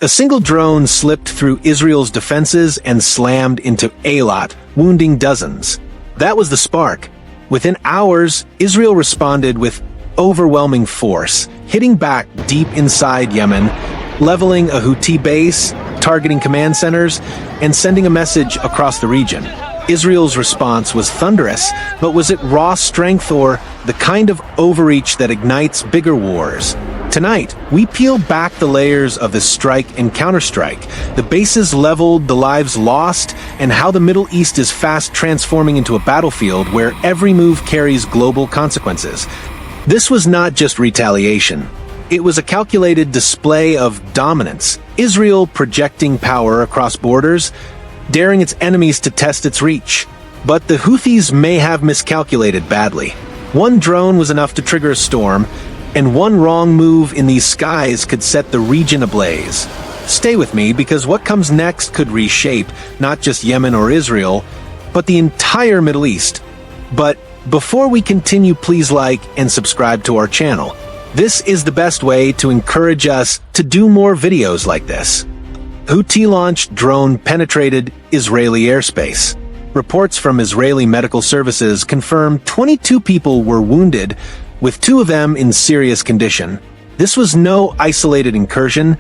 A single drone slipped through Israel's defenses and slammed into Eilat, wounding dozens. That was the spark. Within hours, Israel responded with overwhelming force, hitting back deep inside Yemen, leveling a Houthi base, targeting command centers, and sending a message across the region. Israel's response was thunderous, but was it raw strength or the kind of overreach that ignites bigger wars? Tonight, we peel back the layers of the strike and counterstrike, the bases leveled, the lives lost, and how the Middle East is fast transforming into a battlefield where every move carries global consequences. This was not just retaliation. It was a calculated display of dominance, Israel projecting power across borders, daring its enemies to test its reach. But the Houthis may have miscalculated badly. One drone was enough to trigger a storm, and one wrong move in these skies could set the region ablaze. Stay with me, because what comes next could reshape not just Yemen or Israel, but the entire Middle East. But before we continue, please like and subscribe to our channel. This is the best way to encourage us to do more videos like this. Houthi-launched drone penetrated Israeli airspace. Reports from Israeli medical services confirm 22 people were wounded, with 2 of them in serious condition. This was no isolated incursion.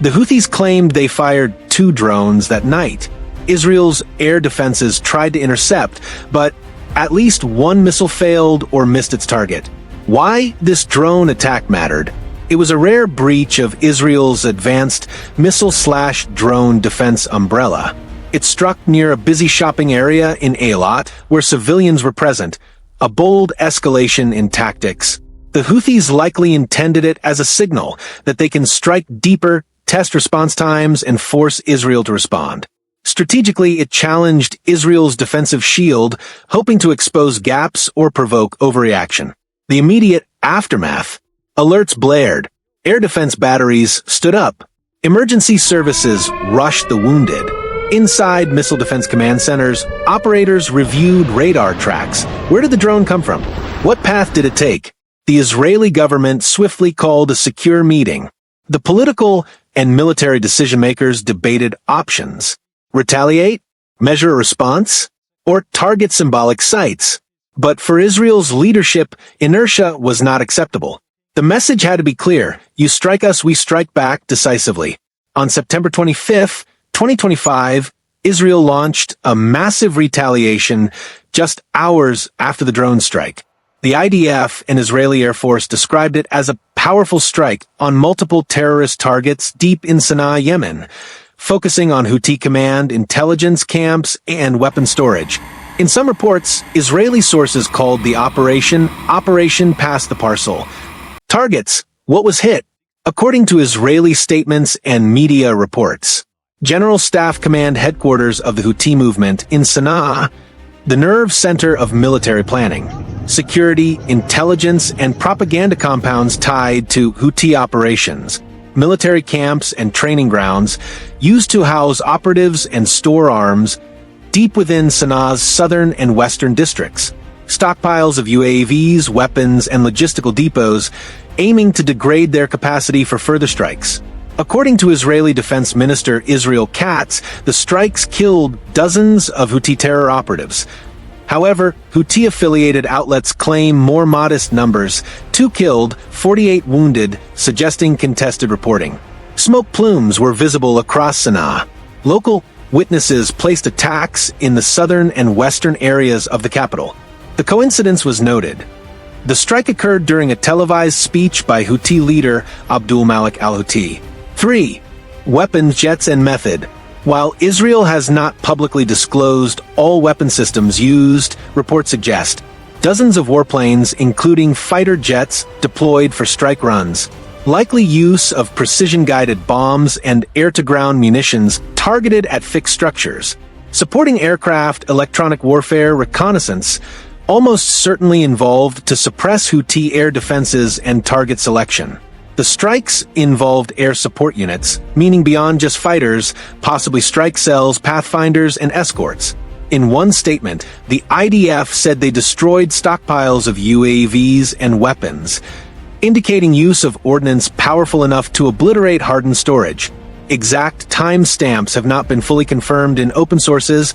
The Houthis claimed they fired 2 drones that night. Israel's air defenses tried to intercept, but at least 1 missile failed or missed its target. Why this drone attack mattered? It was a rare breach of Israel's advanced missile/drone defense umbrella. It struck near a busy shopping area in Eilat, where civilians were present. A bold escalation in tactics. The Houthis likely intended it as a signal that they can strike deeper, test response times, and force Israel to respond. Strategically, it challenged Israel's defensive shield, hoping to expose gaps or provoke overreaction. The immediate aftermath. Alerts blared. Air defense batteries stood up. Emergency services rushed the wounded. Inside missile defense command centers, operators reviewed radar tracks. Where did the drone come from? What path did it take? The Israeli government swiftly called a secure meeting. The political and military decision-makers debated options. Retaliate? Measure a response? Or target symbolic sites? But for Israel's leadership, inertia was not acceptable. The message had to be clear. You strike us, we strike back decisively. On September 25th, 2025, Israel launched a massive retaliation just hours after the drone strike. The IDF and Israeli Air Force described it as a powerful strike on multiple terrorist targets deep in Sana'a, Yemen, focusing on Houthi command, intelligence camps, and weapon storage. In some reports, Israeli sources called the Operation Pass the Parcel. Targets: what was hit? According to Israeli statements and media reports, General Staff Command headquarters of the Houthi movement in Sana'a, the nerve center of military planning, security, intelligence, and propaganda compounds tied to Houthi operations, military camps and training grounds used to house operatives and store arms deep within Sana'a's southern and western districts, stockpiles of UAVs, weapons, and logistical depots aiming to degrade their capacity for further strikes. According to Israeli Defense Minister Israel Katz, the strikes killed dozens of Houthi terror operatives. However, Houthi-affiliated outlets claim more modest numbers: 2 killed, 48 wounded, suggesting contested reporting. Smoke plumes were visible across Sana'a. Local witnesses placed attacks in the southern and western areas of the capital. The coincidence was noted. The strike occurred during a televised speech by Houthi leader Abdul Malik al-Houthi. 3. Weapons, jets, and method. While Israel has not publicly disclosed all weapon systems used, reports suggest dozens of warplanes, including fighter jets, deployed for strike runs. Likely use of precision-guided bombs and air-to-ground munitions targeted at fixed structures. Supporting aircraft, electronic warfare, reconnaissance, almost certainly involved to suppress Houthi air defenses and target selection. The strikes involved air support units, meaning beyond just fighters, possibly strike cells, pathfinders, and escorts. In one statement, the IDF said they destroyed stockpiles of UAVs and weapons, indicating use of ordnance powerful enough to obliterate hardened storage. Exact timestamps have not been fully confirmed in open sources,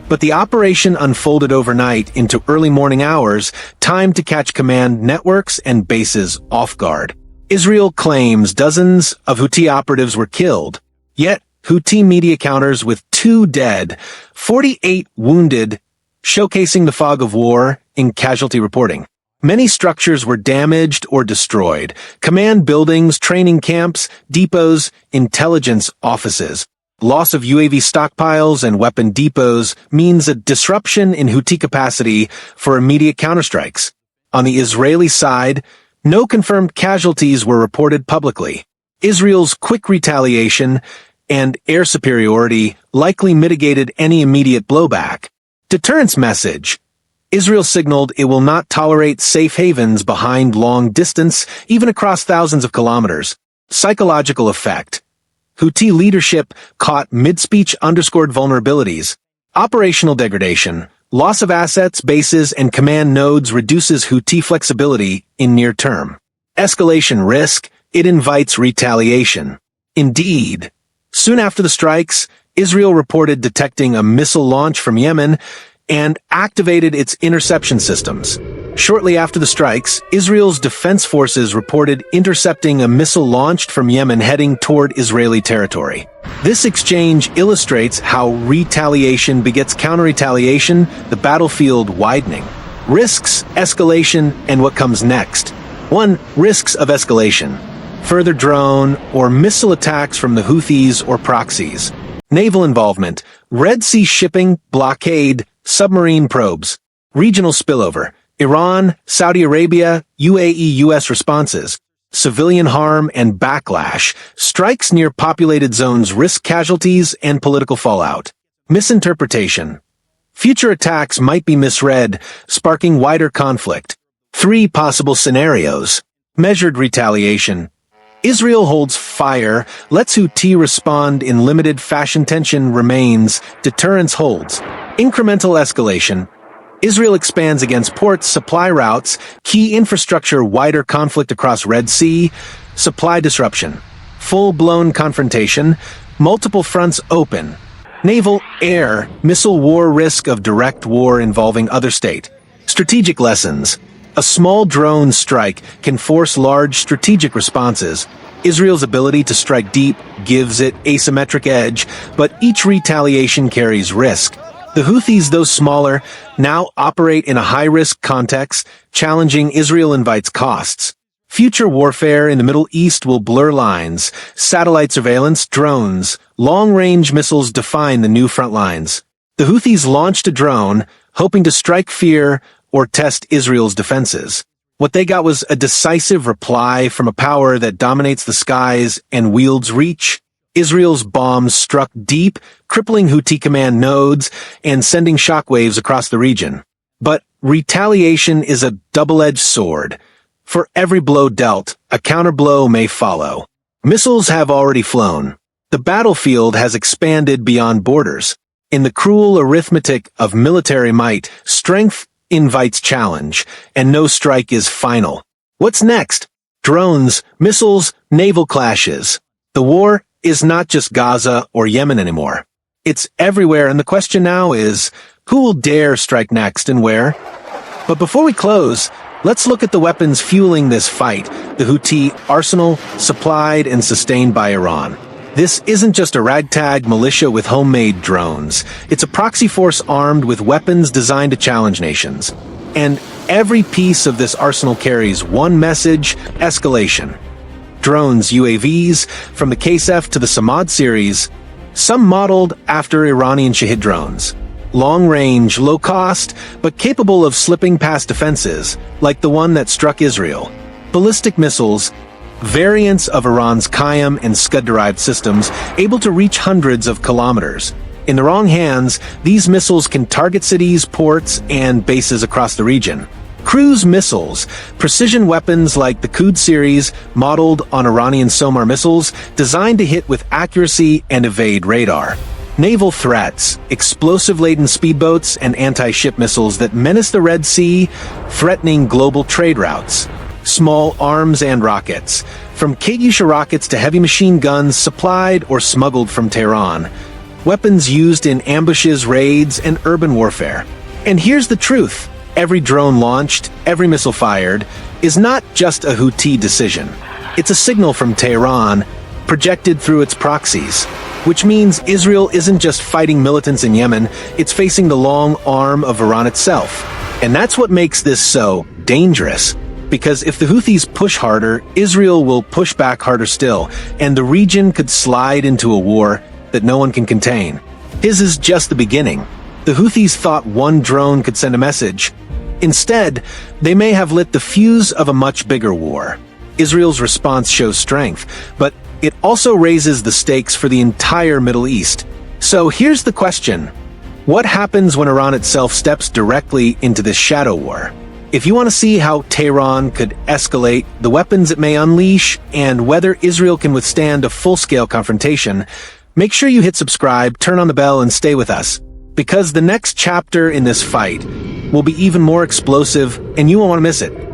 but the operation unfolded overnight into early morning hours, timed to catch command networks and bases off guard. Israel claims dozens of Houthi operatives were killed, yet Houthi media counters with 2 dead, 48 wounded, showcasing the fog of war in casualty reporting. Many structures were damaged or destroyed: command buildings, training camps, depots, intelligence offices. Loss of UAV stockpiles and weapon depots means a disruption in Houthi capacity for immediate counterstrikes. On the Israeli side, no confirmed casualties were reported publicly. Israel's quick retaliation and air superiority likely mitigated any immediate blowback. Deterrence message. Israel signaled it will not tolerate safe havens behind long distance, even across thousands of kilometers. Psychological effect. Houthi leadership caught mid-speech underscored vulnerabilities. Operational degradation. Loss of assets, bases, and command nodes reduces Houthi flexibility in near term. Escalation risk. It invites retaliation. Indeed, soon after the strikes, Israel reported detecting a missile launch from Yemen and activated its interception systems. Shortly after the strikes, Israel's defense forces reported intercepting a missile launched from Yemen heading toward Israeli territory. This exchange illustrates how retaliation begets counter-retaliation, the battlefield widening. Risks, escalation, and what comes next. 1. Risks of escalation. Further drone or missile attacks from the Houthis or proxies. Naval involvement. Red Sea shipping, blockade, submarine probes. Regional spillover. Iran, Saudi Arabia, UAE-US responses. Civilian harm and backlash. Strikes near populated zones risk casualties and political fallout. Misinterpretation. Future attacks might be misread, sparking wider conflict. 3 possible scenarios. Measured retaliation. Israel holds fire, lets Houthi respond in limited fashion. Tension remains, deterrence holds. Incremental escalation. Israel expands against ports, supply routes, key infrastructure. Wider conflict across Red Sea. Supply disruption. Full-blown confrontation. Multiple fronts open. Naval, air, missile war. Risk of direct war involving other state. Strategic lessons. A small drone strike can force large strategic responses. Israel's ability to strike deep gives it asymmetric edge, but each retaliation carries risk. The Houthis, though smaller, now operate in a high-risk context. Challenging Israel invites costs. Future warfare in the Middle East will blur lines. Satellite surveillance, drones, long-range missiles define the new front lines. The Houthis launched a drone, hoping to strike fear or test Israel's defenses. What they got was a decisive reply from a power that dominates the skies and wields reach. Israel's bombs struck deep, crippling Houthi command nodes and sending shockwaves across the region. But retaliation is a double-edged sword. For every blow dealt, a counterblow may follow. Missiles have already flown. The battlefield has expanded beyond borders. In the cruel arithmetic of military might, strength invites challenge, and no strike is final. What's next? Drones, missiles, naval clashes. The war is not just Gaza or Yemen anymore. It's everywhere, and the question now is, who will dare strike next and where? But before we close, let's look at the weapons fueling this fight, the Houthi arsenal, supplied and sustained by Iran. This isn't just a ragtag militia with homemade drones. It's a proxy force armed with weapons designed to challenge nations. And every piece of this arsenal carries one message: escalation. Drones, UAVs, from the Kasef to the Samad series, some modeled after Iranian Shahid drones. Long-range, low-cost, but capable of slipping past defenses, like the one that struck Israel. Ballistic missiles, variants of Iran's Qayyam and Scud-derived systems, able to reach hundreds of kilometers. In the wrong hands, these missiles can target cities, ports, and bases across the region. Cruise missiles, precision weapons like the Qud series, modeled on Iranian SOMAR missiles, designed to hit with accuracy and evade radar. Naval threats, explosive-laden speedboats and anti-ship missiles that menace the Red Sea, threatening global trade routes. small arms and rockets, from Katyusha rockets to heavy machine guns supplied or smuggled from Tehran, weapons used in ambushes, raids, and urban warfare. And here's the truth. Every drone launched, every missile fired, is not just a Houthi decision. It's a signal from Tehran, projected through its proxies. Which means Israel isn't just fighting militants in Yemen, it's facing the long arm of Iran itself. And that's what makes this so dangerous. Because if the Houthis push harder, Israel will push back harder still, and the region could slide into a war that no one can contain. His is just the beginning. The Houthis thought one drone could send a message. Instead, they may have lit the fuse of a much bigger war. Israel's response shows strength, but it also raises the stakes for the entire Middle East. So here's the question. What happens when Iran itself steps directly into this shadow war? If you want to see how Tehran could escalate, the weapons it may unleash, and whether Israel can withstand a full-scale confrontation, make sure you hit subscribe, turn on the bell, and stay with us. Because the next chapter in this fight will be even more explosive, and you won't want to miss it.